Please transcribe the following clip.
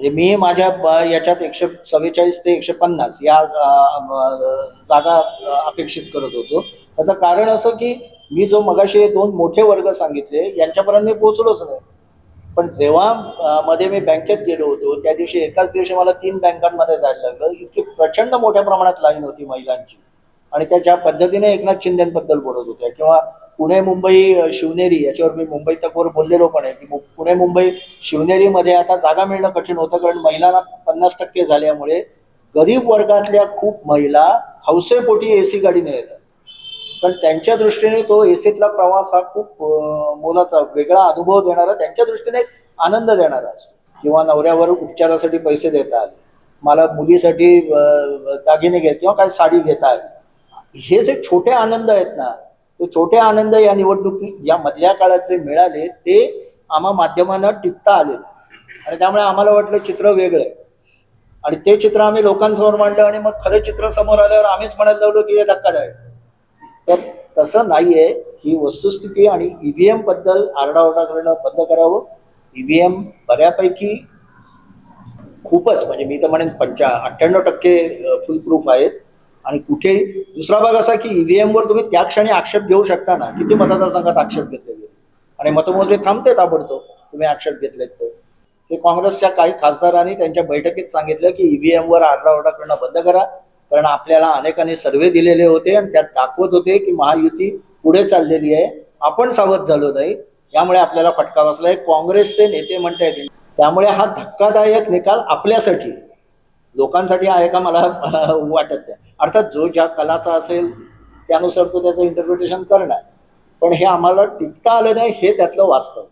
म्हणजे मी माझ्या याच्यात 144 ते 150 या जागा अपेक्षित करत होतो. त्याचं कारण असं की मी जो मगाशी 2 मोठे वर्ग सांगितले यांच्यापर्यंत मी पोहोचलोच नाही. पण जेव्हा मध्ये मी बँकेत गेलो होतो त्या दिवशी एकाच दिवशी मला 3 बँकांमध्ये जायला लागलं. इतकी प्रचंड मोठ्या प्रमाणात लाईन होती महिलांची. आणि त्या ज्या पद्धतीने एकनाथ शिंदेबद्दल बोलत होत्या किंवा पुणे मुंबई शिवनेरी याच्यावर मी मुंबई तकवर बोललेलो पण आहे की पुणे मुंबई शिवनेरीमध्ये आता जागा मिळणं कठीण होतं कारण महिलांना 50% झाल्यामुळे गरीब वर्गातल्या खूप महिला हौसेपोटी एसी गाडीने येतात. पण त्यांच्या दृष्टीने तो एसीतला प्रवास हा खूप मोलाचा वेगळा अनुभव देणारा त्यांच्या दृष्टीने एक आनंद देणारा असतो. किंवा नवऱ्यावर उपचारासाठी पैसे देता आले, मला मुलीसाठी दागिने घेत किंवा काय साडी घेता आली, हे जे छोटे आनंद आहेत ना ते छोटे आनंद या निवडणुकी या मधल्या काळात जे मिळाले ते आम्हा माध्यमांना टिपता आले आणि त्यामुळे आम्हाला वाटलं चित्र वेगळं आहे आणि ते चित्र आम्ही लोकांसमोर मांडलं आणि मग खरं चित्र समोर आल्यावर आम्हीच म्हणायला लागलो की हे धक्कादायक. तर तसं नाहीये, ही वस्तुस्थिती आणि ईव्हीएम बद्दल आरडाओरडा करणं बंद करावं. ईव्हीएम बऱ्यापैकी खूपच म्हणजे मी तर म्हणेन 98% फुल प्रूफ आहेत आणि कुठे दुसरा भाग असा की ईव्हीएम वर तुम्ही त्या क्षणी आक्षेप घेऊ शकता ना. किती मतदारसंघात आक्षेप घेतले गेले आणि मतमोजणी थांबते ताबडतोब तुम्ही आक्षेप घेतलेत तर. हे काँग्रेसच्या काही खासदारांनी त्यांच्या बैठकीत सांगितलं की ईव्हीएम वर आरडाओरडा करणं बंद करा कारण आपल्याला अनेकांनी सर्वे दिलेले होते आणि त्यात दाखवत होते की महायुती पुढे चाललेली आहे, आपण सावध झालो नाही, यामुळे आपल्याला फटका बसलाय. काँग्रेसचे नेते म्हणतायत त्यामुळे हा धक्कादायक निकाल आपल्यासाठी लोकांसाठी आहे का मला वाटत नाही. अर्थात जो ज्या कलाचा असेल त्यानुसार तो त्याचं इंटरप्रिटेशन करणार, पण हे आम्हाला टिकता आलं नाही हे त्यातलं वास्तव.